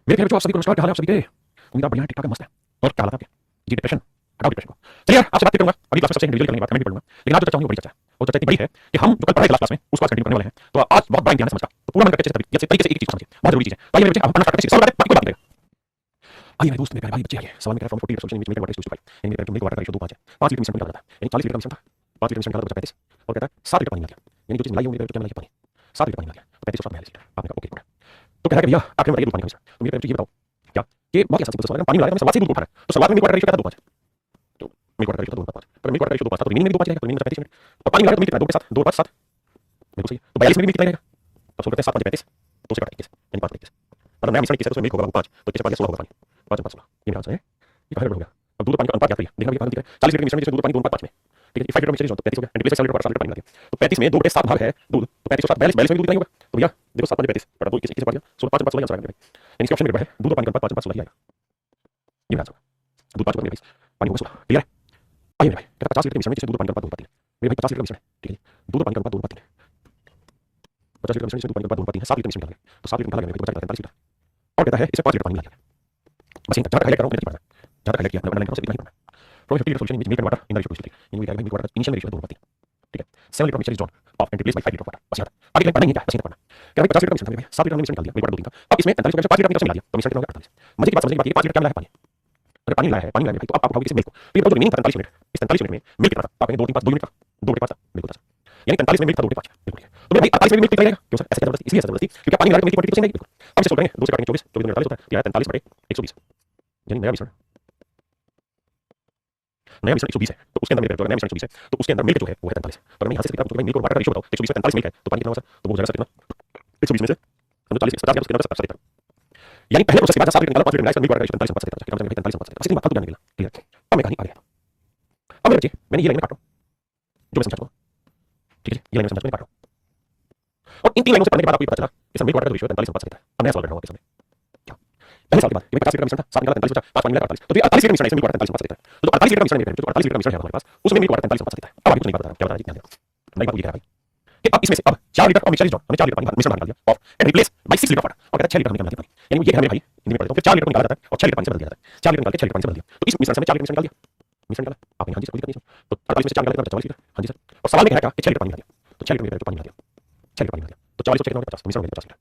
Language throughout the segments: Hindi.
मेरे प्यारे बच्चों, आप सभी को नमस्कार। क्या हाल है आप सभी के? उम्मीद आप बढ़िया ठीक ठाक है, मस्त है। और क्या हाल है आपके? जी डिप्रेशन, हटाओ डिप्रेशन को। चलिए यार, आपसे बात करूंगा अगली क्लास में सबसे इंडिविजुअल करने की बात मैं भी पढ़ूंगा, लेकिन आज जो चर्चा होगी बड़ी चर्चा है। वो चर्चा इतनी बड़ी है कि हम जो कल पढ़ाए क्लास में उस क्लास कंटिन्यू करने वाले हैं। तो आज बहुत बड़ा इम्तिहान है समझ का, तो पूरा मन करके तरीके से एक चीज को समझिए, बहुत जरूरी चीज है। तो आइए मेरे बच्चे, हम पढ़ना स्टार्ट करते हैं। सवाल बाकी कोई बात नहीं। आइए मेरे दोस्त, मेरे प्यारे भाई बच्चे, आइए। सवाल में कह रहा from 40 resolution milk water is two 5, यानी मेरे मिल्क वाटर का रेशियो 2:5 है। 5 लीटर मिश्रण निकाला जाता है, यानी 40 लीटर का मिश्रण था, 5 लीटर मिश्रण निकाला तो बचा 35, और कहता है 7 लीटर पानी मिला, यानी जो चीज मिलाई होगी क्या मिलाई पानी, 7 लीटर पानी मिला, तो 35 और 7 42 लीटर। आपने कहा ओके गुड। तो कह रहा है कि भैया आखिर में बताइए दूध पानी का मिश्रण। तो मेरे प्यारे बच्चे ये बताओ क्या ये बहुत आसान सवाल है। पानी मिलाया, शुरुआत से दूध उठा रहा है, तो शुरुआत में मिल्क वाटर रेशियो क्या था 2:5, तो मिल्क वाटर रेशियो था 2:5। अगर मिल्क वाटर रेशियो 2:5 था तो रिमेनिंग में 2:5 रहेगा, तो रिमेनिंग में 35 मिनट। तो पानी मिलाया तो मिल्क कितना 2 के साथ 2 5 7, बिल्कुल सही। तो 42 मिनट में कितना रहेगा, अब सोच करते हैं 7 5 35, 2 से काटा 21, यानी 5 21। मतलब नया मिश्रण 21 है तो उसमें मिल्क होगा 5, तो 21 से 16 होगा पानी, 5 5 16। ये मेरा आंसर है। ये कहां हो गया? अब दूध और पानी का अनुपात क्या करिए, देखना ये कहां दिख रहा है। 40 लीटर मिश्रण में दूध पानी 2 अनुपात 5 में, ठीक है। 5 लीटर मिश्रण तो 35 हो गया, एंड रिप्लेस 7 लीटर 7 लीटर पानी लगा दिया, तो 35 में 2 के 7 भाग है दूध, तो 35 और 7 42 में दूध कितना होगा। तो भैया देखो 7 5 35 बटा 2 21 बटा 16 5 5 16 आंसर आ गया। यानी इसका ऑप्शन नंबर है दूध और पानी का अनुपात 5 5 16 ही आएगा। ये मेरा आंसर है। दूध 5 होगा 22, पानी होगा 16। क्लियर है? आइए मेरे भाई, कहता 50 लीटर मिश्रण में जिसमें दूध और पानी का अनुपात 2:3 है। मेरे भाई 50 लीटर मिश्रण है, ठीक है। दूध और पानी का अनुपात 2:3 है। 50 लीटर मिश्रण जिसमें दूध पानी का अनुपात 2:3 है, 7 लीटर मिश्रण निकाल गया, तो 7 लीटर निकाला गया तो बचा 43 लीटर। और कहता है इसमें 5 लीटर पानी मिला गया। बस यहीं तक जहां हाईलाइट कर रहा हूं मैंने पढ़ना, जहां हाईलाइट किया मैंने लाइन से इतना ही पढ़ना। From 50 litre solution milk and water in the ratio 2:3, यानी वो मिल्क वाटर का इनिशियल रेशियो 2:3, ठीक है। 7 litre mixture is drawn of and replace by 5 litre water. बस यार आगे लाइन पढ़ना ही क्या, बस यहीं पढ़ना। क्या भाई 50 लीटर मिश्रण था, 7 लीटर मिश्रण निकाल दिया, मिल्क वाटर 2:3 था। अब इसमें 45 का 5 लीटर मिला दिया, तो मिश्रण कितना हो गया 48। मजे की बात समझने की बात ये 5 लीटर क्या मिला है पानी, अगर पानी मिलाया है भाई, तो आप उठाओगे किसी मिल्क को, तो ये बताओ जो रिमेनिंग 45 मिनट, इस 45 मिनट में मिल्क कितना था, आप कहेंगे 2 3 5 2 यूनिट का, 2 बटे 5 था, बिल्कुल था। यानी 45 में मिल्क था 2 बटे 5, बिल्कुल। तो मेरे भाई 48 में मिल्क कितना रहेगा, क्यों सर ऐसे जबरदस्ती, इसलिए जबरदस्ती क्योंकि पानी मिलाया तो मिल्क की क्वांटिटी तो सेम रहेगी, बिल्कुल। अब इसे सोल्व करेंगे, 2 से काटेंगे 24, 24 में 48 होता है, यह 43 बटे 120, यानी नया मिश्रण 120 है, तो उसके अंदर मिल्क है, नया मिश्रण 120 है, तो उसके अंदर मिल्क जो है वो है 43। तो अगर मैं यहां से लिखता हूं मिल्क और वाटर का रेशियो बताओ, 120 में 43 मिल्क है, तो पानी कितना होगा सर, तो वो हो जाएगा सर कितना 120 में से समझो 40 50 उसके अंदर 70, यानी पहले प्रोसेस के बाद 7 लीटर निकाला, 5 लीटर मिलाया, मिल्क वाटर रेशियो 45 50 कितना हो जाएगा 45 50। किसी बात फालतू जानने के लिए, क्लियर। अब मैं कहानी आ गया। अब मेरे बच्चे मैंने ये लाइन में काट रहा हूं जो मैं समझा दूंगा, ठीक है। ये लाइन में समझा मैंने काट रहा हूं, और इन 3 लाइनों से पढ़ने के बाद आपको ये पता चला कि सर मिल्क वाटर का रेशियो 45 50 कितना है। अब नया सवाल कर रहा हूं आपके सामने, क्या पहले साल के बाद ये 50 लीटर का मिश्रण था, 7 निकाला 45 बचा, 5 पानी मिलाया 48, तो ये 48 लीटर मिश्रण है, इसमें मिल्क वाटर 45 50 कितना है। तो जो 48 लीटर का मिश्रण है, जो 48 लीटर का मिश्रण है हमारे पास, उसमें मिल्क वाटर 45 50 कितना है। अब आगे कुछ नहीं बता रहा, क्या बता रहा है ध्यान देना। नई बात ये कह रहा है भाई कि अब इसमें से अब 4 लीटर और मिक्सचर इज ड्रॉन, हमने 4 लीटर पानी मिश्रण निकाल दिया of and replace by 6 litre water, और कहता है 6 लीटर हमने निकाल दिया पानी, यानी ये है मेरे भाई हिंदी में पढ़ देता हूं। फिर 4 लीटर निकाला जाता है और 6 लीटर पानी से बदल दिया जाता है, 4 लीटर निकाल के 6 लीटर पानी से बदल दिया, तो इस मिश्रण से 4 लीटर मिश्रण निकाल दिया, मिश्रण निकाला आपने, हां जी सर कोई दिक्कत नहीं सर। तो 48 में से 4 निकाला तो 44 लीटर, हां जी सर। और सवाल में कह रहा है कि 6 लीटर पानी मिला दिया, तो 6 लीटर में पानी मिला दिया, 6 लीटर पानी मिला दिया, तो 40 और 6 कितना हो गया 50, मिश्रण हो गया 50 लीटर।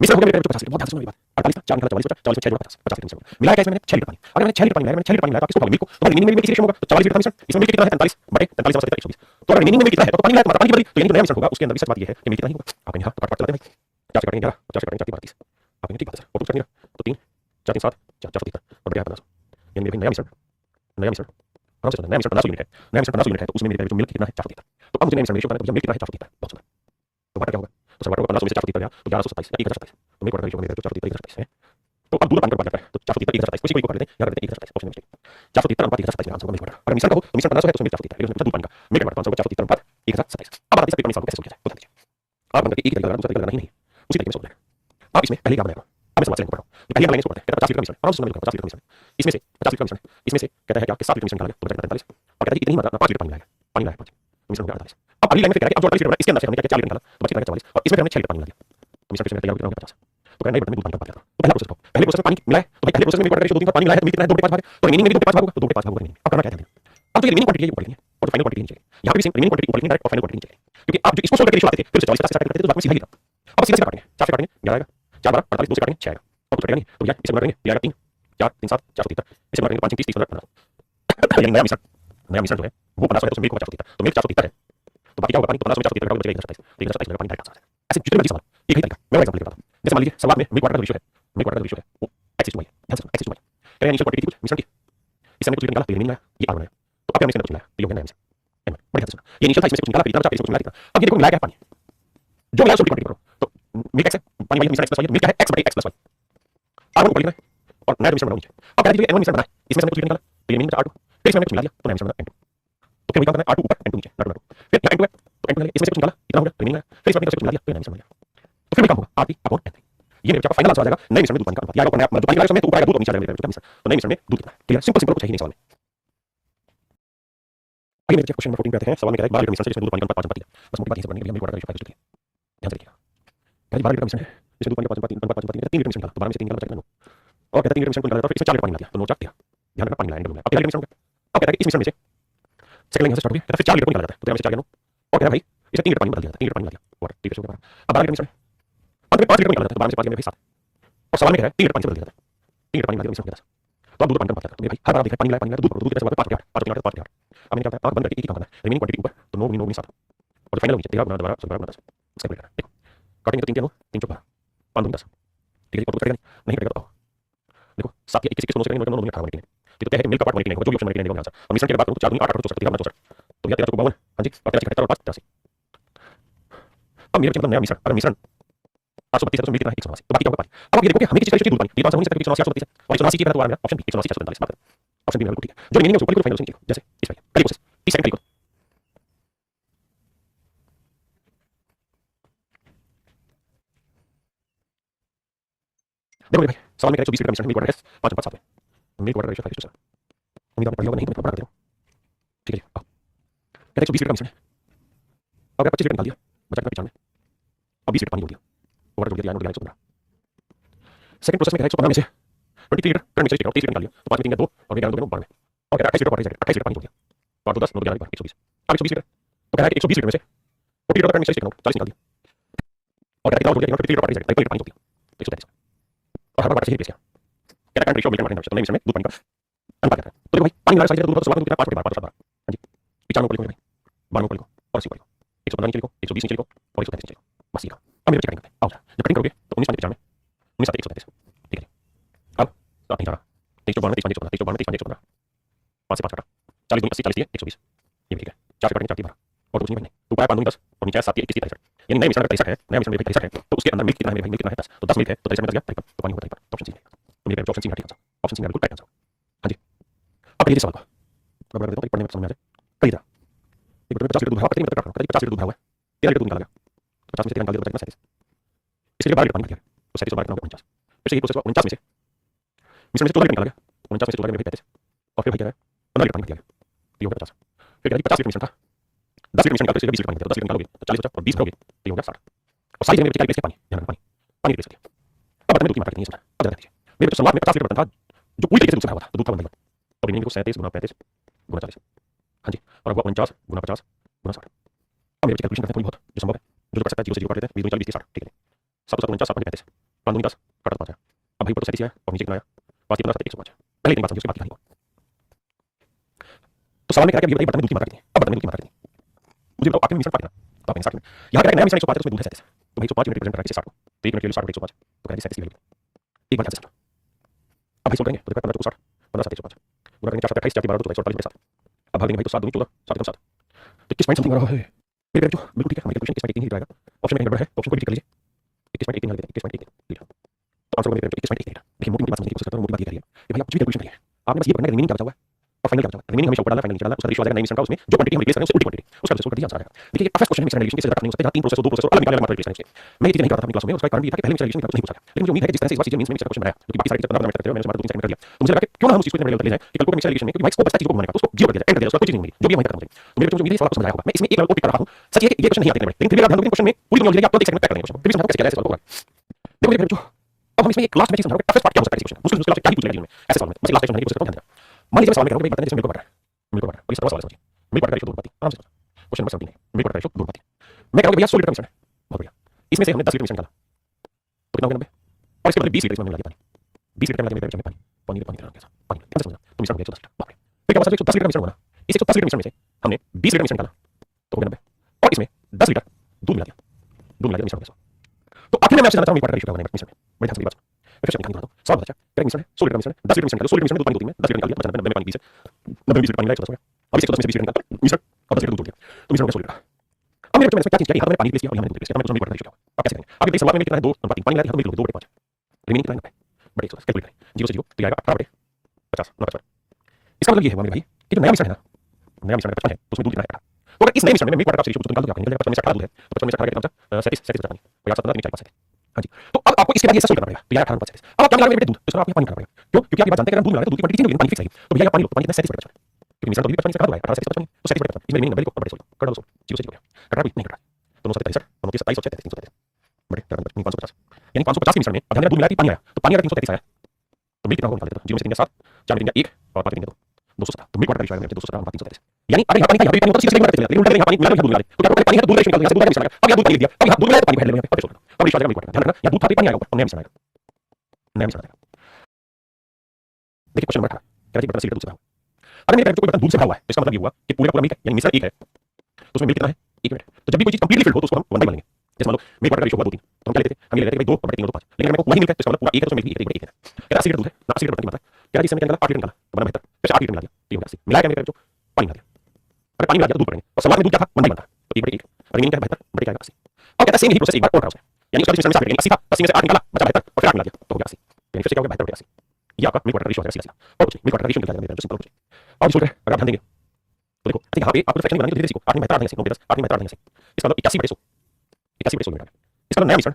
मिश्रण हो गया मेरे 50 लीटर, बहुत ध्यान से सुनो मेरी बात। 48 था 4 निकाला 44 बचा, 40 में 6 जोड़ा 50, 50 लीटर मिश्रण मिलाया क्या इसमें मैंने 6 लीटर पानी। अगर मैंने 6 लीटर पानी मिलाया, मैंने 6 लीटर पानी मिलाया तो किसको मिल्क को, तो रिमेनिंग में किसी रेशियो होगा, तो 40 लीटर का मिश्रण, इसमें मिल्क कितना है 43 बटे 43 समझ सकते हैं 120। तो अगर रिमेनिंग में कितना है तो पानी मिलाया तो पानी बदली, तो यानी जो नया मिश्रण होगा उसके अंदर भी सच बात ये है कि मिल्क कितना ही होगा। आप कहेंगे हां तो काट चलाते हैं भाई, 4 से काटेंगे 11, 4 से काटेंगे 4 32, आप कहेंगे ठीक बात है सर, और कुछ करनी है तो 3 4 3 7 4 4 बटे 50, यानी मेरे नया मिश्रण आराम से नया मिश्रण 50 यूनिट है, नया मिश्रण 50 यूनिट है, तो उसमें मेरे जो मिल्क कितना है 430। तो अब मुझे नया मिश्रण रेशियो बताना है, तो मिल्क कितना है 430, बहुत सुंदर। तो वाटर क्या होगा, तो सर वाटर को 50 में से 430 गया तो 1127 या 1027, तो मिल्क वाटर रेशियो मेरे 430 127 है। तो अब दूध पानी का अनुपात है, तो 430 127 कुछ को काट देते हैं, यहां कर देते हैं 127 ऑप्शन में 430 अनुपात 127 आंसर होगा मिल्क वाटर। अगर मिश्रण का हो तो मिश्रण 500 है तो उसमें 430 है, लेकिन दूध पानी का मिल्क वाटर 500 430 अनुपात 127। अब बताइए सर मिश्रण को कैसे सोल्व किया जाए, बता दीजिए। आप बंद करके एक ही तरीका लगाना, दूसरा तरीका लगाना ही नहीं, उसी तरीके में सोल्व करना। आप इसमें पहले क्या बनाएगा, अब मैं समाज से पढ़ रहा हूं, पहले हम लाइन सोल्व करते हैं, 50 लीटर मिश्रण आराम से सुनना, 50 लीटर मिश्रण, इसमें से 50 लीटर मिश्रण, इसमें से कहता है कि 7 लीटर मिश्रण निकाला गया तो बचा 43, और कहता है इतनी मात्रा 5 लीटर पानी लाया, पानी लाया 5, तो मिश्रण हो गया 48। अब अगली लाइन में फिर कह रहा है कि अब जो 48 लीटर बना इसके अंदर से हमने क्या 4 लीटर निकाला तो बचा 44, और इसमें हमने 6 लीटर पानी मिला दिया, तो मिश्रण किसमें तैयार हो गया 50। तो कहना है बर्तन में दूध पानी का अनुपात। तो पहला प्रोसेस पहले प्रोसेस में पानी मिलाया, तो भाई पहले प्रोसेस में मिल्क वाटर रेशियो 2 3 पानी मिलाया तो मिल्क कितना है 2 बटे 5 भाग, तो रिमेनिंग में 2 बटे 5 भाग होगा, तो 2 बटे 5 भाग होगा रिमेनिंग। अब करना क्या है, अब तो ये रिमेनिंग क्वांटिटी है ऊपर लिखनी है और फाइनल क्वांटिटी नीचे, यहां पे भी सेम रिमेनिंग क्वांटिटी ऊपर लिखनी है और फाइनल क्वांटिटी नीचे, क्योंकि आप जो इसको सोल्व करके रेशियो आते थे फिर से 40 50 से स्टार्ट करते थे तो बात में सीधा ही था। अब सीधे से काटेंगे, 4 से काटेंगे 11 आएगा, 4 12 48, 2 से काटेंगे 6 आएगा, और कुछ कटेगा नहीं, तो भैया इसे गुणा करेंगे ये आएगा 3 4 3 7 430, इसे गुणा करेंगे 5 3 30 30 15, यानी नया मिश्रण जो है वो 50 है तो मिल्क को 430, तो मिल्क 430 है, तो बाकी क्या होगा पानी, तो 50 में 430 घटाओगे बचेगा 127, तो 127 मेरा पानी डायरेक्ट आंसर है। ऐसे जितने मर्जी सवाल एक ही तरीका, मैं एग्जांपल लेता हूं, जैसे मान लीजिए सवाल में मिल्क वाटर का रेशियो है, मिल्क वाटर का रेशियो है वो x/y है, ध्यान से सुनो x/y कह रहे हैं इनिशियल क्वांटिटी थी कुछ मिश्रण की, इससे हमने कुछ निकाला तो ये निकला, ये r बनाया, तो अब हमने इसके अंदर कुछ मिलाया तो ये हो गया नया मिश्रण। एम बड़े ध्यान से सुनो, ये इनिशियल था इसमें कुछ निकाला फिर इतना बचा फिर इसमें कुछ मिला, अब ये देखो मिलाया क्या है पानी, जो मिलाया उसको क्वांटिटी करो, तो मिल्क x है, पानी वाली मिश्रण x + y, मिल्क क्या है x / x + y, r1 ऊपर लिखना है और नया मिश्रण बनाओ नीचे। अब कह दीजिए n1 मिश्रण बना है, इसमें से हमने कुछ निकाला तो ये मिश्रण r2, फिर इसमें हमने कुछ मिला दिया तो नया मिश्रण बना n2, तो फिर वही काम करना है r2 ऊपर n2 नीचे, r2 फिर यहाँ n2 है तो n2 इसमें से कुछ निकाला इतना हो गया रिमेनिंग है, फिर इसमें कुछ मिला दिया तो नया मिश्रण बन गया, तो फिर काम होगा r3/n3। ये मेरे बच्चा फाइनल आंसर आ जाएगा नए मिश्रण में दूध पानी का अनुपात, या नया जो पानी मिलाया उसमें तो ऊपर आएगा दूध और नीचे आएगा मेरे बच्चा मिश्रण, तो नए मिश्रण में दूध कितना है, क्लियर सिंपल कुछ है ही नहीं सवाल में। आइए मेरे क्वेश्चन नंबर 14 पे आते हैं। सवाल में कह रहा है 12 लीटर मिश्रण से जिसमें दूध पानी का अनुपात 5 है, बस मोटी बात यहीं से बनने के लिए मिल्क वाटर का रेशियो 5 ध्यान से देखिएगा। 12 लीटर मिश्रण है जिसमें दूध पानी का अनुपात 5 है, 3 लीटर मिश्रण डाला तो 12 में से 3 निकाला बचा कितना 9, और कहता है 3 लीटर मिश्रण को निकाला जाता है, फिर इसमें 4 लीटर पानी मिला दिया तो 9 4 13 ध्यान रखना पानी मिलाएंगे अब 13 लीटर मिश्रण हो गया। अब कहता है कि इस मिश्रण में से सेकंड लाइन से स्टार्ट हो गया, कहता है फिर 4 लीटर को निकाला जाता है तो 13 में से 4 गया 9 और कहता है भाई इसे 3 लीटर पानी में बदल दिया, 3 लीटर पानी मिला दिया और 3 लीटर हो गया 12। अब 12 लीटर मिश्रण अंत में 5 लीटर निकाला जाता है तो 12 में से 5 गया भाई 7 और सवाल में कह रहा है 3 लीटर पानी से बदल दिया जाता है, 3 लीटर पानी मिला दिया मिश्रण के साथ। तो अब दूध पानी का बात करते हैं भाई, हर बार देखिए पानी मिलाया दूध कैसे होगा 5 8 5 8 5 8। अब मैंने क्या बताया आंख बंद करके एक ही काम करना है, रिमेनिंग क्वांटिटी ऊपर तो 9 9 7 और फाइनल नीचे 13 गुना 12 12 गुना 10 इसका कैलकुलेट देखो काटेंगे तो 3 3 4 5 2 10 ठीक है। और कटेगा नहीं कटेगा तो देखो 7 21 21 9 से 9 9 18 मिनट तो क्या है कि मिल का पार्ट मिनट जो भी ऑप्शन मिनट लेंगे आंसर। और मिश्रण की बात करूं तो 4 2 8 8 64 13 64 तो यह 13 52 हां जी और 13 78 और 5 83। अब मेरे मतलब नया मिश्रण अगर मिश्रण 832 है तो मिल कितना है 180 तो बाकी क्या होगा पानी। अब आप ये देखो कि हमें किस चीज चाहिए दूध पानी, ये तो आंसर हो नहीं सकता 180 832 है और 180 की बात ऑप्शन बी 180 445 बात ऑप्शन बी बिल्कुल ठीक है। जो रिमेनिंग है उसको लिखो फाइनल लिखो जैसे इस भाई पहली प्रोसेस 30 सेकंड लिखो देखो मेरे भाई सवाल में कह रहा है 120 लीटर मिश्रण मिल्क वाटर है 5 5 7 में मिल्क वाटर रेशियो 5 7 उम्मीद आपने पढ़ा होगा नहीं तो मैं पढ़ा देता हूं ठीक है जी। कहते हैं 120 लीटर मिश्रण अब 25 लीटर निकाल दिया बचा कितना 95 अब 20 लीटर पानी जोड़ दिया वाटर जोड़ दिया 115। सेकंड प्रोसेस में कह रहा है 115 में से 23 लीटर करंट मिक्स 30 लीटर निकाल लिया तो 5 में 3 2 और 11 2 92 और कह रहा है 28 लीटर 28 लीटर पानी जोड़ दिया 5 2 10 9 11 120 अब 120 लीटर तो कह रहा है कि 120 लीटर में से 40 लीटर करंट मिक्स 40 निकाल दिया और कह रहा है कितना जोड़ दिया 23 लीटर 28 लीटर पानी जोड़ दिया 133 और हर बार वाटर से ही पेश किया कह रहा है करंट रेशियो मिल्क वाटर तो नए मिश्रण में दूध पानी का अनुपात करता है। तो देखो भाई पानी मिला साइज दूध तो सवाल कितना 5 5 5 हां जी 95 को लिखो भाई 92 को लिखो और 80 को लिखो 115 नीचे लिखो 120 नीचे लिखो और 133 नीचे लिखो बस ये काम। अब मेरे चेक करते हैं आओ जब कटिंग करोगे तो 19 95 19 7 133 ठीक है। अब आप नहीं जाना 23 92 23 92 23 92 5 से 5 काटा 40 80 40 120 ये भी ठीक है 4 से काटेंगे 4 12 और कुछ नहीं भाई तो ऊपर 5 2 10 और नीचे 7 21 63 यानी नए मिश्रण में 63 है नया मिश्रण में 63 है तो उसके अंदर मिल्क कितना है भाई मिल्क कितना है 10 तो 10 मिल्क है तो 63 में 10 गया 53 तो पानी होगा 53 ऑप्शन सी तो मेरे ऑप्शन सी ठीक आंसर ऑप्शन सी बिल्कुल राइट आंसर हां जी। अब ये सवाल का अब देखो पढ़ने में समझ आ जाए कई तरह एक बटे 50 लीटर दूध भरा कितनी मतलब करीब 50 लीटर दूध भरा हुआ है 13 लीटर दूध निकाला गया तो 50 में से 13 निकाल दिया तो बचा कितना 37 इसके लिए 12 लीटर पानी निकाल तो 37 12 कितना 49 फिर से ये प्रोसेस 49 में से मिश्रण में से 14 लीटर निकाला गया 49 में से 14 में 35 और फिर भाई क्या है 15 लीटर पानी निकाल दिया तो ये हो गया 50 फिर क्या 50 लीटर मिश्रण था 10 लीटर मिश्रण निकालते 20 लीटर पानी तो 10 लीटर निकालोगे तो 40 बचा और 20 करोगे तो ये हो गया 60 और साइज में बचा रिप्लेस किया पानी ध्यान रखना पानी रिप्लेस किया। अब बताने दूध की मात्रा कितनी है समझा अब जरा देखिए मेरे तो शुरुआत में 50 लीटर बर्तन था जो पूरी तरीके से दूध से भरा हुआ था तो दूध था 1 तो रिमेनिंग को 37 गुना 35 गुना 40 हां जी और अब 49 गुना 50 गुना 60। अब मेरे कैलकुलेशन करते हैं थोड़ी बहुत जो संभव है जो बच सकता है 0 से 0 काट देते हैं 20 40 60 ठीक है 7 49 7 35 5 10 काटा 5 अब भाई ऊपर तो 37 है और नीचे कितना आया 5 15 7 105 पहले इतनी बात समझिए उसके बाद क्या तो सवाल में कह रहा है कि भाई बर्तन में दूध की मात्रा कितनी है अब बर्तन में दूध की मात्रा कितनी मुझे बताओ आपके मिश्रण पानी तो आपने 60 यहां कह रहा है नया मिश्रण 105 है उसमें दूध है 37 तो भाई 105 यूनिट रिप्रेजेंट कर रहा है 60 तो 1 यूनिट के लिए 60 105 तो कह रहा है 37 की वैल्यू एक बार 60 अब भाई सोल्व करेंगे तो देखो 15 60 15 7 105 गुणा करेंगे 4 28 4 12 तो 48 7 अब भाग देंगे भाई तो 7 2 14 7 7 तो 21 पॉइंट समथिंग आ रहा है मेरे जो बिल्कुल ठीक है हमारे क्वेश्चन 21 ही आएगा ऑप्शन में गड़बड़ है ऑप्शन को टिक कर लीजिए 21.1 निकाल देते 21.1 लीटर तो आंसर को मेरे 21.1 लीटर देखिए मोटी बात समझने की कोशिश करता हूं मोटी बात ये करिए कि भाई आप कुछ भी कैलकुलेशन करिए आपने बस ये पढ़ना है रिमेनिंग क्या बचा हुआ है और फाइनल क्या बचा हुआ है रिमेनिंग हमेशा ऊपर डालना फाइनल नीचे डालना उसका रेशियो आ जाएगा नई मिश्रण का उसमें जो क्वांटिटी हम रिप्लेस करें उससे उल्टी क्वांटिटी उसका रिजल्ट कर दिया आंसर आएगा। देखिए ये फर्स्ट क्वेश्चन मिश्रण रिलेशन के साथ नहीं हो सकता जहां 3 प्रोसेस 2 प्रोसेस अलग निकालने वाला रिप्लेस करें मैं ये चीज नहीं करता था अपनी क्लास में उसका कारण भी था कि पहले मिश्रण रिलेशन नहीं हो सका लेकिन मुझे उम्मीद है कि जिस तरह से इस बार चीजें मींस में क्वेश्चन बनाया जो कि बाकी सारी चीजें करते हैं मैंने हमारा 2 3 सेकंड कर दिया तो मुझे लगा कि क्यों ना हम उस चीज को इतना रिलेट ले जाएं कि कैलकुलेट मिश्रण रिलेशन में क्योंकि भाई इसको बस चीज को घुमाने का उसको जीरो कर दिया एंड कर दिया उसका कोई चीज नहीं होगी जो भी हम करते हैं तो मेरे को उम्मीद है सवाल को समझ आया होगा। मैं इसमें एक लेवल को टिक कर रहा हूं सच ये है कि ये क्वेश्चन नहीं आते हैं लेकिन फिर भी अगर ध्यान दोगे क्वेश्चन में पूरी दुनिया मिलेगी आपको देख सकते हैं क्वेश्चन फिर भी समझाऊंगा कैसे कैसे सवाल होगा। देखो मेरे जो अब हम इसमें एक लास्ट में चीज समझाऊंगा टफेस्ट पार्ट क्या हो सकता है इस क्वेश्चन मुश्किल मुश्किल आपसे क्या ही पूछ लेगा में ऐसे सवाल में बस लास्ट समझने की कोशिश करता हूं ध्यान देना। मान लीजिए मैं सवाल में कह रहा हूं कि बर्तन जिसमें मिल्क वाटर और ये सवाल समझिए मिल्क वाटर रेशियो दूध पाती आराम से क्वेश्चन नंबर 17 है मिल्क वाटर रेशियो दूध पाती मैं कह रहा हूं भैया 100 लीटर मिश्रण है बहुत बढ़िया इसमें से हमने 10 लीटर मिश्रण निकाला तो कितना हो गया 90 और इसके बाद 20 लीटर इसमें मिला दिया पानी 20 लीटर मिला दिया मिश्रण में पानी पानी कैसा पानी कैसे समझा तो मिश्रण हो गया 110 लीटर बाप रे फिर क्या मतलब 110 लीटर मिश्रण होना इस 110 लीटर मिश्रण में से हमने 20 लीटर मिश्रण निकाला तो हो गया 90 और इसमें 10 लीटर दूध मिला दिया मिश्रण में तो आखिर में मैं आपसे जानना चाहूंगा मिल्क वाटर रेशियो क्या होगा मिश्रण में बड़ी ध्यान से बात मैं फिर से निकाल दूं सवाल बचा करेक्ट मिश्रण है 100 लीटर मिश्रण है 10 लीटर मिश्रण निकालो 100 लीटर मिश्रण दूध पानी दूध में 10 लीटर निकाल दिया बचा 90 में पानी 20 90 20 लीटर पानी लाया 110 हो गया अब इसे 110 में से 20 लीटर निकाल मिश्रण और 10 लीटर दूध हो गया तो मिश्रण हो गया 100 लीटर। अब मेरे बच्चों में क्या चीज किया कि मैंने पानी रिप्लेस किया और यहां मैंने दूध रिप्लेस किया मैंने मिल्क वाटर रेशियो क्या आप कैसे करेंगे आप देखिए सवाल में कितना है 2 पानी लाया 2 2 5 रिमेनिंग कितना है बड़े कैलकुलेट करें 0 से 0 तो ये आएगा 18 50 50 इसका मतलब ये है मेरे भाई कि जो नया मिश्रण है ना नया मिश्रण 55 है तो उसमें दूध कितना है 18 तो अगर इस नए मिश्रण में मिल्क वाटर का रेशियो तो निकाल दो आपने 55 में से 18 दूध है तो 55 में से 18 कितना बचा 37 37 बचा पानी और यहाँ 17 4 5 हां जी तो अब आपको इसके बाद ये सब करना पड़ेगा तो यार 18 35 अब आप क्या मिलाएंगे बेटे दूध तो आप यहाँ पानी करना पड़ेगा क्यों क्योंकि आप ये बात जानते हैं अगर दूध मिलाएंगे तो दूध की क्वांटिटी चेंज होगी पानी फिक्स रहेगी तो भैया पानी लो तो पानी कितना 37 बचा क्योंकि मिश्रण तो भी 55 से कहा हुआ है 18 से 55 तो 37 बचा इसमें रिमेनिंग नंबर को बड़े सोल्व कर दो 0 से 0 कट रहा है नहीं कट रहा तो 943 और 27 और 333 बड़े 550 यानी 550 के मिश्रण में अब हमने दूध मिलाया कि पानी आया तो पानी अगर 333 आया तो मिल्क कितना होगा निकाल देते हैं। 0 में से 3 गया 7, 4 में 3 गया 1 और 5 में 3 गया 2 217। तो मिल्क वाटर का रेशियो आएगा 217 अनुपात 333। यानी अगर यहाँ पानी का यहाँ पे पानी होता तो सीधे सीधे लेकिन उल्टा यहाँ पानी मिला दूध मिला दे तो क्या पानी है तो दूध रेशियो निकाल दिया, दूध का अब यहाँ दूध पानी दिया, अब यहाँ दूध मिला तो पानी फेंक देंगे, अब रेशियो अब रेशियो आ जाएगा मिल्क वाटर। ध्यान रखना यहाँ दूध था पानी आएगा ऊपर और नया मिश्रण आएगा, नया मिश्रण आएगा। देखिए क्वेश्चन नंबर 18 कह रहा है बर्तन सिलिकॉन दूध से भरा हुआ। अगर मेरे कोई बर्तन दूध से भरा हुआ है तो इसका मतलब ये हुआ कि पूरे का पूरा मिल्क है, यानी मिश्रण 1 है तो उसमें मिल्क कितना है 1 यूनिट। तो जब भी कोई चीज कंप्लीटली फिल्ड हो तो उसको हम 1 बाई लेंगे। जैसे मान लो मिल्क वाटर का रेशियो हुआ 2 3 तो हम क्या लेते थे, हम ये लेते थे भाई 2 बटे 3 2 5, लेकिन मेरे को वही मिल्क है तो इसका मतलब पूरा 1 है तो उसमें मिल्क 1 है। कह रहा 80 लीटर दूध है ना, 80 लीटर बर्तन की मात्रा कह रहा है इसमें क्या निकाला 8 लीटर निकाला तो बना बेहतर, फिर 8 लीटर मिला दिया तो ये हो गया 80 मिलाया क्या मेरे जो पानी मिला दिया। अगर पानी मिला दिया तो दूध पड़ेंगे और शुरुआत में दूध क्या था 1 बाई बनता तो 1 बटे 1 और रिमेनिंग क्या है 72 बटे क्या 80। अब कहता है सेम यही प्रोसेस एक बार और कराओ, यानी उसका मिश्रण में 7 80 था, 80 में से 8 निकाला बचा 72 और फिर 8 मिला दिया तो हो गया 80, यानी फिर से क्या हो गया 72 बटे 80। ये आपका मिल्क वाटर रेशियो है सीधा सीधा और कुछ नहीं, मिल्क वाटर रेशियो निकल जाएगा मेरा जो सिंपल कुछ। और इसको अगर आप ध्यान देंगे तो देखो यहाँ पे आपको फ्रैक्शन बनानी तो धीरे सीखो, 8 में 72 देंगे 9 10 8 में 72 देंगे इसका मतलब 81 बटे 100, 81 बटे 100 यूनिट है। इसका नया मिश्रण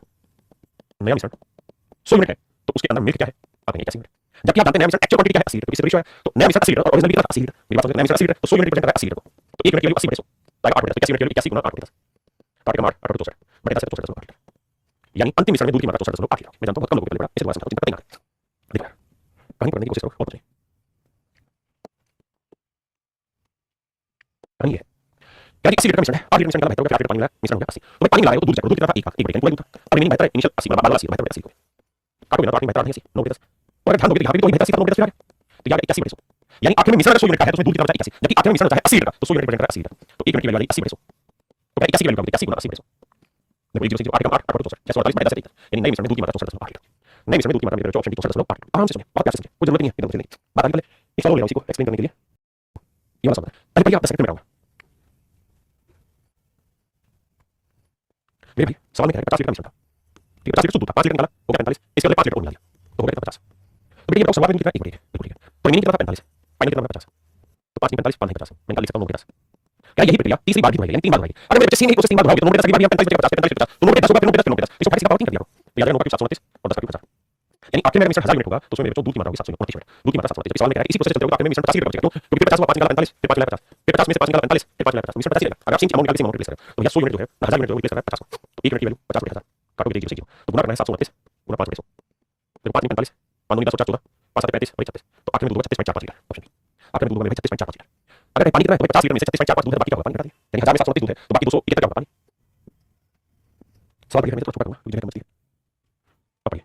100 यूनिट है तो उसके अंदर मिल्क क्या है आप 81 यूनिट, जबकि आप जानते हैं नया मिश्रण एक्चुअल क्वांटिटी क्या है 80 लीटर, तो इससे रेशियो है तो नया मिश्रण 80 लीटर और ओरिजिनल भी था 80 लीटर, मेरी बात समझ नया मिश्रण 80 लीटर तो 100 यूनिट रिप्रेजेंट कर रहा है 80 लीटर को, तो 1 यूनिट की वैल्यू 80 बटे 100 तो 8 बटे 10, 81 यूनिट की वैल्यू 81 गुना 8 बटे 10 8 का 8 8 बटे 200 बटे 10 है तो 200 लीटर, यानी अंतिम मिश्रण में दूध की मात्रा 200.8 लीटर। मैं जानता हूं बहुत कम लोगों को पहले बड़ा इसे दोबारा समझाता हूं जिनको पता नहीं आता। देखो कहानी पढ़ने की कोशिश करो बहुत अच्छी कहानी है। यानी 80 लीटर का मिश्रण है, 8 लीटर मिश्रण का 72 फिर 8 लीटर पानी मिला मिश्रण हो गया 80। तो मैं पानी मिला रहा हूं तो दूध क्या दूध कितना था 1 1 बटे 1 दूध था और रिमेनिंग 72 इनिशियल 80 बाद 80 72 को काटो ना तो 8 में 72 80 9 बटे 10 और ध्यान दोगे यहाँ पे तो 80 9 बटे 10 तो यार 81 बटे 100, यानी आखिर में मिश्रण 100 यूनिट का है तो उसमें दूध कितना बचा 81, जबकि आखिर में मिश्रण है 80 लीटर तो 100 यूनिट रिप्रेजेंट कर 80 लीटर तो 1 यूनिट की वैल्यू आ गई 80 बटे 100 तो क्या 81 की वैल्यू 81 गुना 80 बटे 100 देखो 1 0 8 का 8 8 बटे 200 648 बटे 10 यानी नए मिश्रण में दूध की मात्रा 200.8 लीटर। नए मिश्रण में दूध की मात्रा मेरे ऑप्शन 200.8 लीटर। आराम से सुनिए बहुत प्यार से सुनिए, कोई जरूरत नहीं है इधर उधर नहीं बात आगे पहले एक सवाल ले रहा हूं इसी को एक्सप्लेन करने के लिए ये वाला सवाल है। पहले आप 10 सेकंड में रहूंगा मेरे भी सवाल में कह रहा है 50 लीटर का मिश्रण था ठीक है 50 लीटर शुद्ध था 5 लीटर निकाला हो गया 45 इसके बदले 5 लीटर और मिला दिया तो हो गया 50 तो बेटा ये बताओ सवाल में कितना 1 बटे 1 बिल्कुल ठीक है तो रिमेनिंग कितना था 45 फाइनल कितना 50 तो 5 45 5 50 मैं निकाल सकता हूं 50 क्या यही प्रक्रिया तीसरी बार भी होगी यानी 3 बार होगी। अगर मेरे बच्चे सेम ही प्रोसेस 3 बार दोहराओगे तो 9 बटे 10 की बार 45 बटे 50 45 बटे 50 तो 9 बटे 10 होगा फिर 9 बटे 10 फिर 9 बटे 10 इसको 5 का पावर 3 कर दिया तो याद है 9 का 729 और 10 का 50 यानी आखिर में मिश्रण 1000 यूनिट होगा तो उसमें मेरे बच्चों दूध की मात्रा होगी 729 यूनिट दूध की मात्रा 729 सवाल में कह रहा है इसी प्रोसेस चलते हुए आखिर में मिश्रण 85 लीटर बचेगा क्योंकि 50 होगा 5 निकाला 45 फिर 5 निकाला 50 फिर 50 में से 5 निकाला 45 फिर 5 निकाला 50 मिश्रण 85 रहेगा। अगर आप सेम अमाउंट निकाल के सेम अमाउंट रिप्लेस करें तो यह 100 यूनिट जो है 1000 यूनिट जो रिप्लेस कर रहा है 50 को तो 1 यूनिट की वैल्यू 50 बटे 1000 काटोगे 0 से 0 तो गुना करना है 729 गुना 5 बटे 100 देखो 5 में 45 5 9 10 14 5 7 35 36 तो आखिर में दूध होगा 36.45 लीटर ऑप्शन बी आखिर में दूध होगा 36.45 लीटर। अगर पानी कितना है तो 50 लीटर में से 36.45 दूध है बाकी क्या होगा पानी घटा दिया यानी 1000 में 729 दूध है तो बाकी 200 कितना होगा पानी। सवाल बढ़िया मैं तो छुपा दूंगा मुझे समझती है अब पढ़िए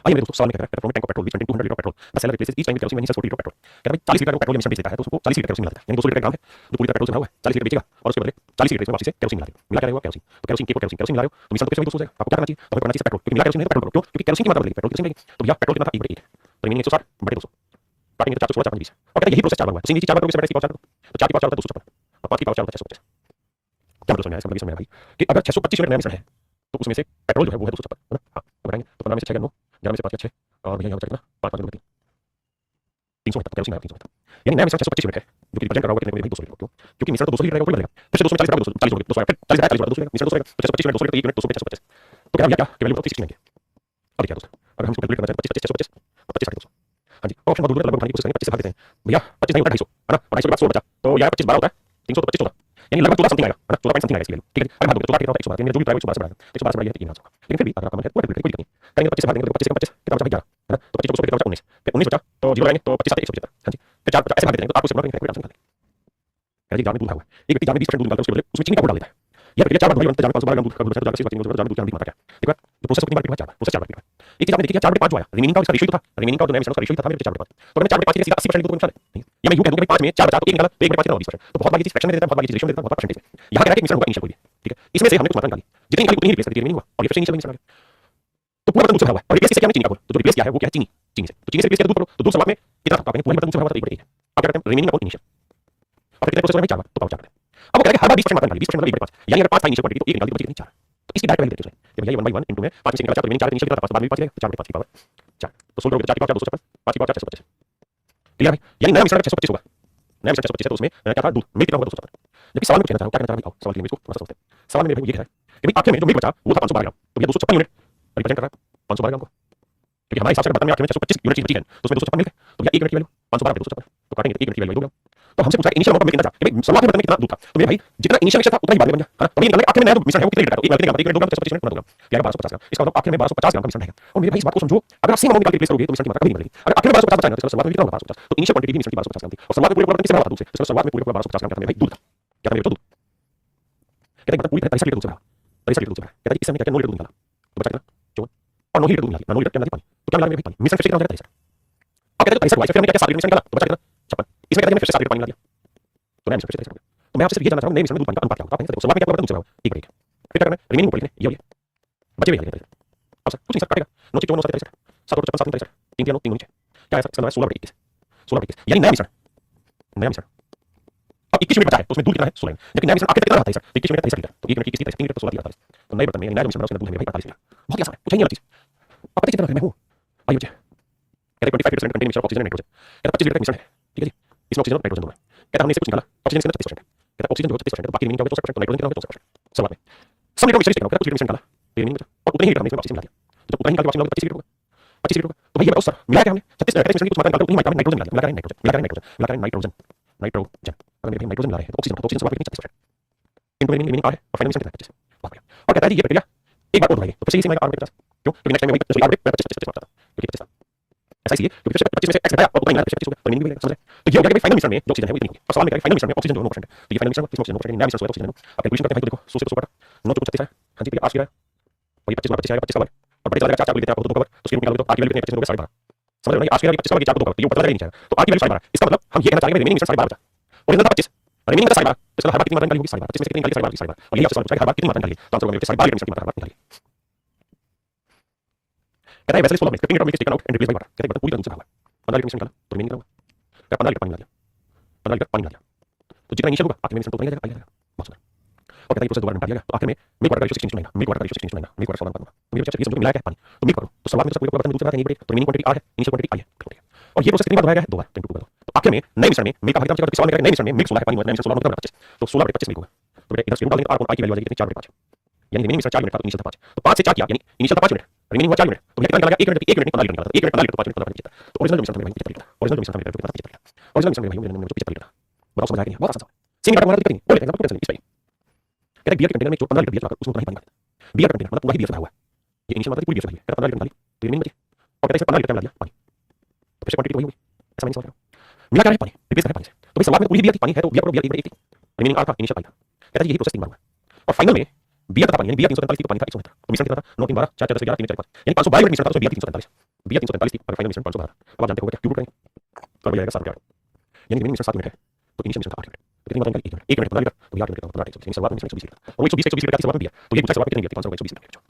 आइए मेरे दोस्तों सवाल में कह रहा है पेट्रोल में tank of petrol 200 litre petrol the seller replaces each time with kerosene when he sells 40 litre petrol कहता है 40 लीटर पेट्रोल मिश्रण बेच देता है तो उसको 40 लीटर केरोसिन मिला देता है यानी 200 लीटर ग्राम है जो पूरी पेट्रोल से भरा हुआ है 40 लीटर बेचेगा और उसके बदले 40 लीटर इसमें वापसी से केरोसिन मिला देगा मिला क्या रहेगा केरोसिन तो केरोसिन के केरोसिन मिला रहे हो तो मिश्रण तो फिर 200 हो जाएगा आपको क्या करना चाहिए तो करना चाहिए पेट्रोल क्योंकि मिला केरोसिन है तो पेट्रोल क्यों क्योंकि केरोसिन की मात्रा बदलेगी पेट्रोल केरोसिन रहेगी तो भैया पेट्रोल कितना था 1 बटे 1 तो रिमेनिंग 160 बटे 200 काटेंगे तो 416 4 20 और कहता है यही प्रोसेस 4 बार हुआ है तो सीधी 4 बार करोगे 7 की पावर 4 तो 4 की पावर 4 होता है 256 और 5 की पावर 4 होता है 650 क्या मतलब समझ में आया इसका मतलब समझ में आया भाई कि अगर 625 यूनिट नया मिश्रण है तो उसमें से पेट्रोल जो है वो है 256 है ना हां तो बढ़ाएंगे तो 15 में से 6 9 11 में से 5 6 और भैया यहां बचा कितना 5 5 300 है केरोसिन आया 300 है यानी नया मिश्रण 625 यूनिट है जो कि रिप्रेजेंट कर रहा होगा कितने को 200 लीटर क्यों क्योंकि मिश्रण तो 200 लीटर रहेगा कोई बदलेगा फिर से 200 में 40 बराबर 240 200 फिर 40 40 200 मिश्रण 200 रहेगा तो 625 यूनिट 200 लीटर 1 यूनिट 200 पे 625 तो क्या क्या वैल्यू बताओ 369 अब देखिए दोस्तों अगर हम इसको कैलकुलेट करना चाहें 25 25 25 200 हां जी ऑप्शन बहुत दूर लगभग उठाने की कोशिश करेंगे 25 से भाग देते हैं भैया 25 नहीं होता 250 है ना 250 के बाद 100 बचा तो यह 25 12 होता है 300 तो 25 होगा यानी लगभग 14 समथिंग आएगा है ना 14 समथिंग आएगा इसकी वैल्यू ठीक है अगर भाग दोगे तो 14 कितना होता है 112 मेरा जो भी ट्राई 112 से बढ़ाएगा 112 से बढ़ाइए तो 3 होगा लेकिन फिर भी अगर आपका मन है तो कैलकुलेट कोई दिक्कत नहीं करेंगे तो 25 से भाग देंगे तो 25 का 25 कितना बचा 11 है ना तो 25 को 100 कितना बचा 19 फिर 19 बचा तो 0 लगाएंगे तो 25 7 175 हां जी फिर 4 ऐसे भाग देंगे तो आपको सिर्फ कोई आंसर निकालेंगे यानी जार में दूध हुआ है एक व्यक्ति जार में 20% दूध निकालता है उसके बदले उसमें चीनी का घोल डाल देता है यह प्रक्रिया 4 बार बनता है जार में 512 ग्राम दूध का घोल बचा तो जार से 3 जार में दूध की मात्रा क्या ठीक है तो प्रोसेस को 3 बार रिपीट हुआ 4 बार प्रोसेस 4 बार रिपीट हुआ एक चीज आपने देखी 4 बटे 5 जो आया रिमेनिंग का उसका रेशियो था रिमेनिंग का जो नया मिश्रण का रेशियो था मेरे 4 बटे 5 तो मैंने 4 बटे 5 के सीधा 80% दूध को मिला है ये मैं यूं कह दूं कि 5 में 4 बचा तो 1 निकाला तो 1 बटे 5 कितना 20% तो बहुत बार ये चीज फ्रैक्शन में देता है बहुत बार ये चीज रेशियो में देता है बहुत बार परसेंटेज में यहां कह रहा है कि मिश्रण होगा इनिशियल कोई भी ठीक है इसमें से हमने कुछ मात्रा निकाली जितनी निकाली उतनी रिप्लेस कर दी रिमेनिंग हुआ और ये फिर इनिशियल मिश्रण आ गया तो पूरा बर्तन दूध से भरा हुआ है और रिप्लेस किससे किया हमने चीनी का घोल तो जो रिप्लेस किया है वो क्या है चीनी चीनी से तो चीनी से रिप्लेस किया दूध करो तो दूध शुरुआत में कितना था आपने पूरा बर्तन दूध से भरा हुआ था 1 बटे 1 है अब क्या करते हैं रिमेनिंग का इनिशियल और कितने प्रोसेस में 4 बार तो पावर 4 करते हैं अब वो कह रहा है हर बार 20% मात्रा निकाली 20% मतलब 1 बटे 5 यानी अगर 5 था इनिशियल क्वांटिटी तो 1 निकाल दी बची कितनी 4 तो इसकी डायरेक्ट वैल्यू देते हैं ये भैया ये 1 बाई 1 इनटू में 5 से निकाला 4 रिमेनिंग 4 इनिशियल कितना था 5 बाद में 5 लेगा 4 बटे 5 की पावर 4 तो 16 करोगे तो 4 की पावर 256 5 की पावर 4 625 क्लियर है यानी नया मिश्रण 625 होगा नया मिश्रण 625 है तो उसमें क्या था दूध मिल्क कितना होगा 256 जबकि सवाल में कहना चाहता हूं क्या कहना चाह रहा हूं सवाल के लिए इसको थोड़ा सा समझते हैं सवाल में मेरे को ये है कि भाई आखिर में जो मिल्क बचा वो था 512 ग्राम तो ये 256 यूनिट रिप्रेजेंट कर रहा है 512 ग्राम को क्योंकि हमारे हिसाब से बर्तन में आखिर में 625 यूनिट बची है तो उसमें 256 मिल्क है तो भैया 1 यूनिट की वैल्यू 512 बटे 256 तो काटेंगे तो 1 यूनिट की वैल्यू 2 ग्राम तो हमसे पूछा इनिशियल अमाउंट मिल्क कितना था कि भाई शुरुआत में बर्तन में कितना दूध था, तो मेरे भाई जितना इनिशियल मिक्सचर था उतना ही बाद में बन गया, है ना। तो ये निकाल आखिर में नया जो मिश्रण है वो कितने लीटर का, 1 लीटर का 1 लीटर दूंगा तो 125 मिनट बना दूंगा, क्या 1250 ग्राम। इसका मतलब आखिर में 1250 ग्राम का मिश्रण रहेगा। और मेरे भाई इस बात को समझो, अगर आप सेम अमाउंट निकाल के रिप्लेस करोगे तो मिश्रण की मात्रा कभी नहीं बढ़ेगी। अगर आखिर में 1250 बचा ना तो शुरुआत में कितना होगा 1250, तो इनिशियल क्वांटिटी भी मिश्रण की 1250 ग्राम थी और शुरुआत में पूरे बर्तन किससे भरा था दूध से, तो शुरुआत में पूरे 1250 ग्राम का मेरे भाई दूध था। क्या था मेरे दूध, कहते हैं मतलब पूरी 43 लीटर दूध से भरा, 43 लीटर दूध से भरा। कहता है इस समय क्या 9 लीटर दूध निकाला तो बचा कितना 54, और 9 लीटर दूध निकाला, 9 लीटर क्या निकाला पानी, तो क्या मिला मेरे भाई पानी, मिश्रण फिर से कितना हो जाएगा 43। अब कहते हैं 43 हुआ, फिर हमने क्या 7 लीटर मिश्रण निकाला तो बचा कितना 56, इसमें कहते हैं फिर से 7 लीटर पानी मिला दिया, तो नया मिश्रण फिर से 43 हो गया। तो मैं आपसे सिर्फ ये जानना चाह रहा हूं नए मिश्रण में दूध पानी का अनुपात क्या होगा। आप कहेंगे शुरुआत में क्या बर्तन दूध से भरा 1 बटेगा, फिर क्या करना है रिमेनिंग ऊपर लिखने ये हो गया बचे हुए निकालेंगे। अब सर कुछ नहीं सर काटेगा 9 54 9 43 7 और 55 7 3 3 9 3 नीचे क्या है सर, इसका 16 बटे 21, 16 बटे 21 यानी नया मिश्रण, नया मिश्रण अब 21 मिनट बचा है तो उसमें दूध कितना है 16, लेकिन नया मिश्रण आखिर कितना आता है सर, तो 21 मिनट 43 लीटर, तो 1 मिनट की 21 3 लीटर तो 16 43, तो नए बर्तन में नया जो मिश्रण है उसमें दूध है भाई 45 लीटर। बहुत ही आसान है, कुछ नहीं है चीज। अब पता कितना मैं हूं आइए बच्चे, कहते 25% contain mixture oxygen and nitrogen, कहता 25 लीटर का मिश्रण है, ठीक है जी, इसमें ऑक्सीजन और नाइट्रोजन दोनों है। कहता हमने इसे कुछ निकाला, ऑक्सीजन इसके अंदर 36% है, कहता ऑक्सीजन जो 36% है तो बाकी रिमेनिंग क्या होगा 64%, तो नाइट्रोजन कितना होगा 64%। शुरुआत में सब लीटर मिश्रण कहता कुछ लीटर मिश्रण निकाला रिमेनिंग बचा और उतने ही लीटर हमने इसमें ऑक्सीजन मिला दिया, तो जब उतना ही निकाल के ऑक्सीजन 25 लीटर होगा 25 लीटर होगा। तो भाई ये बताओ सर मिला क्या हमने 36 मिश्रण की कुछ मात्रा निकाल उतनी मात्रा में नाइट्रोजन मिला दिया, मिला करें नाइट्रोजन अगर मेरे भाई नाइट्रोजन मिला रहे हैं तो ऑक्सीजन शुरुआत में 36% इनटू रिमेनिंग आ है और फाइनल मिश्रण कितना है 25। बहुत बढ़िया। और कहता है जी ये प्रक्रिया एक बार और दोहराइए तो फिर से इसी में आर 50 क्यों, क्योंकि नेक्स्ट टाइम में 25 25 मात्रा क्योंकि 25 ऐसा ही है क्योंकि 25 में से x घटाया और उतना ही 25 हो गया तो रिमेनिंग भी मिलेगा, समझ रहे। तो ये हो गया कि फाइनल मिश्रण में जो ऑक्सीजन है वो इतनी होगी। अब सवाल में फाइनल मिश्रण में ऑक्सीजन जो 9% है, तो ये फाइनल मिश्रण इसमें ऑक्सीजन 9% नया मिश्रण है ऑक्सीजन। अब कैलकुलेशन करते हैं तो देखो 100 से 100 काटा 9 तो 36 है, हां जी तो 8 है और ये 25 में 25 आएगा 25 का वर्ग और बड़े चला 4 4 लेते हैं आपको दो कवर तो उसकी निकाल दो आर की वैल्यू कितनी है 25 हो गया 12.5, समझ रहे हो ना। 8 की 25 का वर्ग 4 दो कवर तो ये ऊपर चला नहीं जाएगा, तो आर की वैल्यू 12.5, इसका मतलब हम ये कहना चाहेंगे रिमेनिंग मिश्रण 12.5 बचा ओरिजिनल था 25 रिमेनिंग का 12.5, तो इसका हर बार कितनी मात्रा निकाली होगी 12.5, 25 में से कितनी निकाली 12.5 और ये आपसे सवाल पूछा है हर बार कितनी मात्रा निकाली, तो आंसर होगा मेरे 12 लीटर मिश्रण की मात्रा हर बार निकाली। कहता है वैसे 16 में 15 litre milk taken out and replace by water, कहते हैं पूरी तरह दूध से भरा हुआ 15 लीटर मिश्रण निकाला तो रिमेनिंग कितना होगा 15 लीटर पानी मिला दिया, 15 लीटर पानी मिला दिया, तो जितना इनिशियल होगा आखिर में मिश्रण तो नहीं जाएगा आएगा बहुत सुंदर। और कहता है प्रोसेस दोबारा निकाल दिया तो आखिर में मिल्क वाटर का रेशियो 16:9 मिल्क वाटर का रेशियो 16:9 मिल्क वाटर सॉल्वेंट बनूंगा। तो मेरे बच्चे ये समझो मिलाया क्या है पानी तो मिल्क करो तो शुरुआत में सब पूरे बर्तन दूध से भरा नहीं बड़े तो रिमेनिंग क्वांटिटी आर है इनिशियल क्वांटिटी आई है, और ये प्रोसेस कितनी बार दोहराया गया 2 बार 2 बार। तो आखिर में नए मिश्रण में मिल्क का भाग करके सवाल में नए मिश्रण में मिल्क 16 है पानी नए मिश्रण 16 बटा 25 तो 16 बटे 25 मिल्क होगा। तो बेटा इधर से डाल देंगे आर और आई की वैल्यू आ जाएगी कितनी 4 बटे 5 यानी रिमेनिंग मिश्रण 4 मिनट का तो इनिशियल था 5, तो 5 से 4 किया यानी इनिशियल था 5 मिनट रिमेनिंग हुआ 4 मिनट, तो भैया कितना निकाला 1 मिनट 1 मिनट में 15 लीटर निकाला 1 मिनट 15 लीटर तो 5 मिनट 15 लीटर, तो ओरिजिनल मिश्रण था मेरे भाई 75 लीटर, ओरिजिनल मिश्रण था मेरे भाई 75 लीटर, ओरिजिनल मिश्रण मेरे भाई मेरे 75 लीटर। बताओ समझ आया कि नहीं, बहुत आसान सवाल सेम निकालना वाला दिक्कत नहीं बोले एग्जांपल कैसे इस भाई कहते हैं बियर के कंटेनर में जो 15 लीटर बियर लगाकर उसमें उतना ही पानी डाल बियर का कंटेनर मतलब पूरा ही बियर से भरा हुआ है, ये इनिशियल मात्रा पूरी बियर से भरी है, कहता 15 लीटर डाली तो रिमेनिंग बची और कहते हैं 15 लीटर मिला दिया पानी तो फिर से क्वांटिटी वही होगी, ऐसा मैंने सवाल मिला क्या है पानी रिप्लेस है पानी से, तो भाई शुरुआत में पूरी बियर थी पानी है तो बियर को बियर 1 रिमेनिंग आर था इनिशियल पानी था, कहता है यही प्रोसेस 3 बार हुआ और फाइनल में बियर का पानी यानी बियर 343 थी तो पानी था 170, तो मिश्रण कितना था 9 3 12 4 4 10 11 3 4 5 यानी 522 लीटर मिश्रण था तो बियर 343 बियर 343 थी और फाइनल मिश्रण 512। अब आप जानते हो क्या क्यूब करेंगे तो बन जाएगा 7 मीटर यानी रिमेनिंग मिश्रण 7 मिनट है तो इनिशियल मिश्रण था 8 मिनट, तो कितनी मात्रा निकाली 1 मिनट 15 लीटर तो 8 मिनट 15 लीटर यानी शुरुआत में 120 लीटर और 120 लीटर की शुरुआत में बियर तो ये पूछा शुरुआत में कितनी बियर थी 520 लीटर।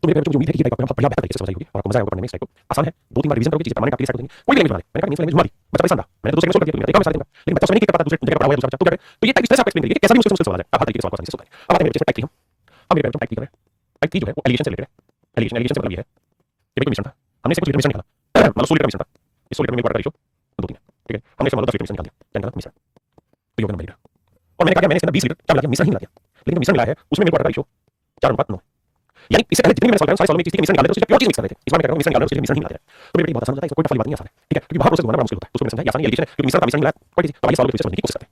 तो मेरे को जो उम्मीद है कि ये टाइप बहुत बढ़िया बेहतर तरीके से समझाई होगी और आपको मजा आएगा पढ़ने में। इस टाइप को आसान है 2-3 बार रिवीजन करोगे चीजें पैमाने काट के सेट हो जाएंगी, कोई भी नहीं बना मैंने कहा इनिशियल लैंग्वेज मारी बच्चा परेशान था मैंने दूसरे में सोल्व कर दिया तो मेरा काम साथ देगा, लेकिन बच्चा नहीं पता दूसरे जगह पढ़ा हुआ है दूसरा बच्चा तो क्या करे तो ये टाइप स्ट्रेस आप एक्सप्लेन करिए कैसा भी मुश्किल सवाल है आप हर तरीके से सवाल को आसानी से सोल्व करें। अब आते हैं मेरे टाइप 3 हम मेरे टाइप 3 कर रहे हैं टाइप 3 जो है वो एलिगेशन से रिलेटेड है। एलिगेशन से मतलब ये है कि भाई मिश्रण था हमने से कुछ लीटर मिश्रण निकाला मतलब 100 लीटर मिश्रण था इस 100 लीटर में वाटर का रेशियो 2 3 है, ठीक है हमने से मतलब 10 लीटर मिश्रण निकाल दिया क्या निकाला मिश्रण तो योगदान लीटर और मैंने कहा मैंने इसके अंदर 20 लीटर क्या मिला दिया मिश्रण ही मिला दिया, लेकिन मिश्रण मिला है उसमें मिल्क वाटर का रेशियो 4:9 यानी इससे पहले जितने भी मैंने सॉल्व किया सारे सॉल्व में किसी मिश्रण निकाले तो उससे प्योर चीज मिक्स कर रहे थे, इस बार मैं कह रहा हूं मिश्रण निकालना उसके लिए मिश्रण ही मिला दिया तो मेरे बहुत आसान होता है इसको कोई टफ वाली बात नहीं आसान है, ठीक है क्योंकि बाहर प्रोसेस बनाना बड़ा मुश्किल होता है तो उसको मैंने समझा आसान एलिगेशन है क्योंकि मिश्रण का मिश्रण मिला कोई चीज तो आइए सॉल्व करके समझने की कोशिश करते हैं।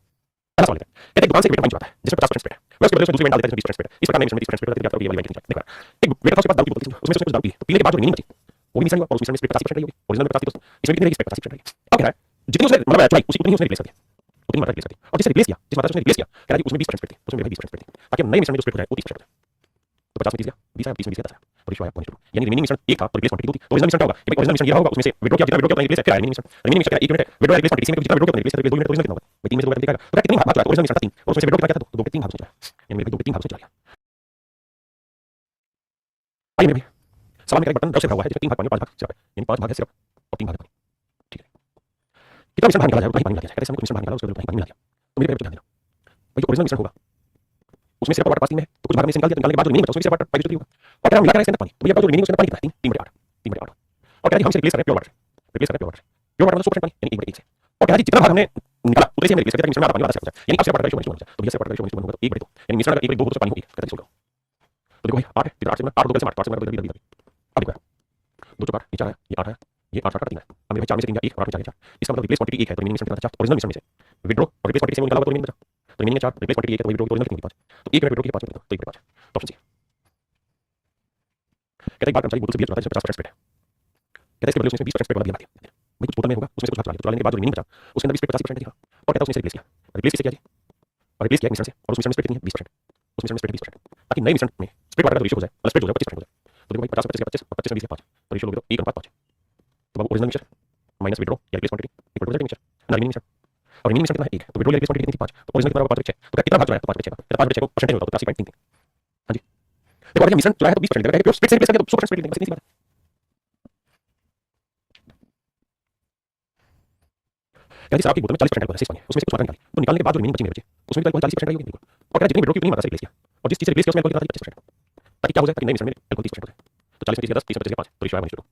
पहला सवाल है कहते हैं दुकान से एक वेटर पानी चुराता है जिसमें 50% स्प्रेड है मैं उसके बदले उसमें दूसरी वेट डाल देता हूं 20% स्प्रेड है, इस प्रकार नए मिश्रण में 20% स्प्रेड करके ये वाली बात देखो एक वेटर था उसके पास दारू की बोतल थी उसमें से कुछ दारू पी तो पीने के बाद जो रिमेनिंग बची वो भी मिश्रण हुआ और उस मिश्रण में स्प्रेड 50% रही होगी ओरिजिनल में 50 थी दोस्तों इसमें कितनी रहेगी स्प्रेड 50% रहेगी। अब क्या है जितनी उसने मतलब चुराई उसी उतनी उसने रिप्लेस कर दिया उतनी मात्रा रिप्लेस कर दी और जिससे रिप्लेस किया जिस मात्रा से उसने रिप्लेस किया कह रहा है उसमें 20% स्प्रेड थी उसमें भाई 20% स्प्रेड थी ताकि नए मिश्रण में जो स्प्रेड हो जाए वो 30% हो जाए तो 50 में 30 गया 20 आया 30 में 20 गया तो रेशियो आया 0.2 यानी रिमेनिंग मिश्रण एक था तो रिप्लेस क्वांटिटी 2 थी तो ओरिजिनल मिश्रण क्या होगा ये ओरिजिनल मिश्रण ये होगा उसमें से विड्रॉ किया जितना विड्रॉ किया उतना रिप्लेस फिर आया रिमेनिंग मिश्रण रिमेनिंग मिश्रण 1 मिनट विड्रॉ रिप्लेस क्वांटिटी में जितना विड्रॉ किया उतना रिप्लेस करके 2 मिनट ओरिजिनल कितना होगा भाई 3 में से 2 घंटे दिखाएगा तो कितनी भाग चला ओरिजिनल मिश्रण 3 और उसमें से विड्रॉ कितना क्या था 2 के 3 भाग से चला यानी मेरे 2 के 3 भाग से चला गया। आइए मेरे सवाल में बटन 10 से भरा हुआ है जिसमें 3 भाग पानी 5 भाग सिर्फ यानी 5 भाग है सिर्फ और 3 भाग है पानी, ठीक है कितना मिश्रण बाहर निकाला जाए उतना ही पानी मिला दिया कहते हैं कुछ मिश्रण बाहर निकाला उसके उतना ही पानी मिला दिया तो मेरे पे ध्यान देना भाई जो ओरिजिनल मिश्रण होगा उसमें सिर्फ वाटर पास 3 में है तो कुछ भाग में से निकाल दिया निकालने के बाद जो रिमेनिंग बचा उसमें सिर्फ वाटर 5 होगा और क्या मिला कर इसके अंदर पानी तो भैया जो रिमेनिंग उसके अंदर पानी कितना है 3/8 और क्या हमसे रिप्लेस कर रहे हैं प्योर वाटर रिप्लेस कर रहे हैं प्योर वाटर 100% पानी यानी 1/1 से और क्या जितना भाग हमने निकाला उतने से हमने रिप्लेस किया मिश्रण में आधा पानी आधा से हो जाए यानी अब सिर्फ वाटर रेशियो 1 हो जाए तो भैया सिर्फ वाटर रेशियो 1 होगा तो 1/2 यानी मिश्रण अगर 1/2 हो तो पानी होगी कहते हैं सोचो तो देखो भाई 8 है इधर 8 से 8 2 से 8 से 8 ये 2 4 8 है ये 8 8 3 है अब मेरे भाई 4 में से 3 या 1 और 8 में 4 इसका मतलब रिप्लेस क्वांटिटी 1 है तो रिमेनिंग मिश्रण कितना था 4 ओरिजिनल मिश्रण में से विड्रॉ और रिप्लेस क्वांटिटी से निकाला हुआ तो रिमेनिंग बचा तो रिमेनिंग 4 रिप्लेस क्वांटिटी 1 है तो विड्रॉ की ओरिजिनल कितनी 5 तो 1 में विड्रॉ की 5 तो 1 में 5 तो ऑप्शन सी कहता है बार कर्मचारी बोतल से 20 चुराता है जिसमें 50% स्प्रेड है कहता है इसके बदले उसने 20% स्प्रेड वाला दिया भाई कुछ बोतल में होगा उसमें से कुछ चुरा लिया चुरा लेने के बाद जो रिमेनिंग बचा उसके अंदर 20 80% दिखा और कहता है उसने रिप्लेस किया रिप्लेस किसे किया जी और रिप्लेस किया मिश्रण से और उस मिश्रण में स्प्रेड कितनी है 20% उस मिश्रण में स्प्रेड 20% ताकि नए मिश्रण में स्प्रेड वाटर का रेशियो हो जाए मतलब स्प्रेड हो जाए 25% हो जाए तो देखो भाई 50 25 25 और 25 में 20 है 5 तो रेशियो लोगे तो 1:5 तो अब ओरिजिनल मिश्रण माइनस विड्रॉ या रिप्लेस क्वांटिटी इक्वल टू मिश्रण ना रिमेनिंग मिश्रण और रिमेनिंग मिश्रण कितना है 1 तो विड्रॉ या रिप्लेस क्वांटिटी कितनी थी 5 तो ओरिजिनल कितना होगा 5 बचे तो कितना भाग चुराया तो 5 बचेगा तो 5 बचे को परसेंटेज होता तो 83.33 हां जी देखो अगर मिश्रण चुराया तो 20% देगा प्योर स्प्रेड से रिप्लेस किया तो 100% स्प्रेड देगा सीधी सी बात है कहते शराब की बोतल में 40% अल्कोहल है 6 पानी उसमें से कुछ मात्रा निकाली तो निकालने के बाद जो रिमेनिंग बची मेरे बचे उसमें भी 40% रहेगी बिल्कुल और कहता जितनी विड्रॉ की उतनी मात्रा से रिप्लेस किया और जिस चीज से रिप्लेस किया उसमें अल्कोहल कितना था 25% ताकि क्या हो जाए ताकि नए मिश्रण में अल्कोहल 30% हो जाए तो 40 में 10 30 में 5 तो रेशियो आएगा 1:2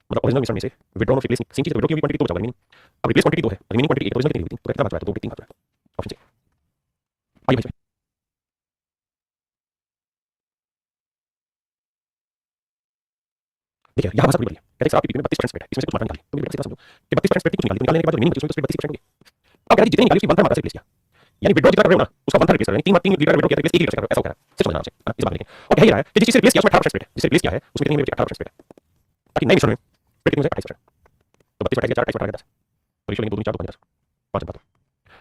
मतलब ओरिजिनल मिश्रण में से विड्रॉ और रिप्लेस सेम चीज विड्रॉ की क्वांटिटी 2 बचा रिमेनिंग अब रिप्लेस क्वांटिटी 2 है रिमेनिंग क्वांटिटी 1 तो ओरिजिनल कितनी हुई थी तो कितना बचा है तो 2 3 बचा है ऑप्शन सी आइए भाई देखिए यहाँ मसला पूरी बढ़िया कहते शराब की बिक्री में 32% स्प्रेड है इसमें से कुछ मात्रा निकाली तो मेरी बात समझो कि 32% स्प्रेड कुछ निकाली तो निकालने के बाद जो रिमेनिंग बची उसमें तो स्प्रेड 32% हो गई अब कहते जितनी निकाली उसकी 1/3 मात्रा से रिप्लेस किया यानी विड्रॉ जितना कर रहे हो ना उसका 1/3 रिप्लेस कर रहे हैं 3 लीटर विड्रॉ किया रिप्लेस 1 लीटर कर रहे हो ऐसा हो रहा है सिर्फ समझना आपसे इस बात में और कह ही रहा है कि जिस चीज से रिप्लेस किया उसमें 18% स्प्रेड है जिससे रिप्लेस किया है उसमें कितनी बची 18% स्प्रेड है ताकि नए मिश्रण में स्प्रेड कितनी हो जाए 28% तो 32 बटा 4 28 बटा 10 तो रेशियो लेंगे 2 3 4 2 5 5 बात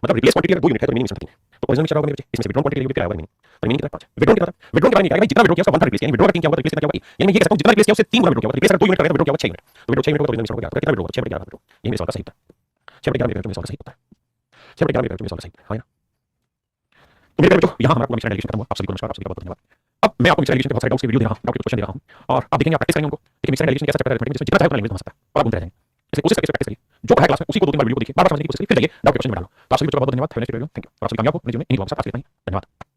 मतलब रिप्लेस क्वांटिटी अगर 2 यूनिट है तो रिमेनिंग मिश्रण 3 है तो ओरिजिनल मिश्रण होगा मेरे बच्चे इसमें से विड्रॉ क्वांटिटी कितना आएगा रिमेनिंग रिमेनिंग कितना 5 विड्रॉ कितना विड्रॉ के बारे में क्या भाई जितना विड्रॉ किया उसका 1/3 रिप्लेस किया विड्रॉ का 3 क्या होगा रिप्लेस कितना क्या होगा यानी मैं ये कह सकता हूं जितना रिप्लेस किया उससे 3 गुना विड्रॉ किया रिप्लेस अगर 2 यूनिट करेगा तो विड्रॉ क्या होगा 6 यूनिट तो विड्रॉ 6 यूनिट होगा तो ओरिजिनल मिश्रण हो गया कितना विड्रॉ होगा 6 बटा 11 विड्रॉ यही मेरे सवाल का सही उत्तर 6 बटा 11 मेरे सवाल का सही उत्तर 6 बटा 11 मेरे सवाल का सही हां तो मेरे बच्चों यहाँ हमारा पूरा मिश्रण एलिगेशन खत्म हुआ आप सभी को नमस्कार आप सभी का बहुत धन्यवाद अब मैं आपको मिश्रण एलिगेशन के बहुत सारे डाउट्स के वीडियो दे रहा हूँ डाउट के क्वेश्चन दे रहा हूँ और आप देखेंगे आप प्रैक्टिस करेंगे उनको देखिए मिश्रण एलिगेशन कैसा चैप्टर है जिसमें जितना चाहे उतना लैंग्वेज बना सकता है और आप घूमते रह जाएंगे इसलिए कोशिश करके प्रैक्टिस करिए जो पढ़ा क्लास में उसी को 2 3 बार वीडियो को देखिए बार-बार समझने की कोशिश करिए फिर जाइए डाउट के क्वेश्चन में डालो तो आप सभी बच्चों का बहुत धन्यवाद थैंक यू थैंक यू और आप सभी कामयाब हो अपने जीवन में इन्हीं दुआओं के साथ आज के लिए धन्यवाद।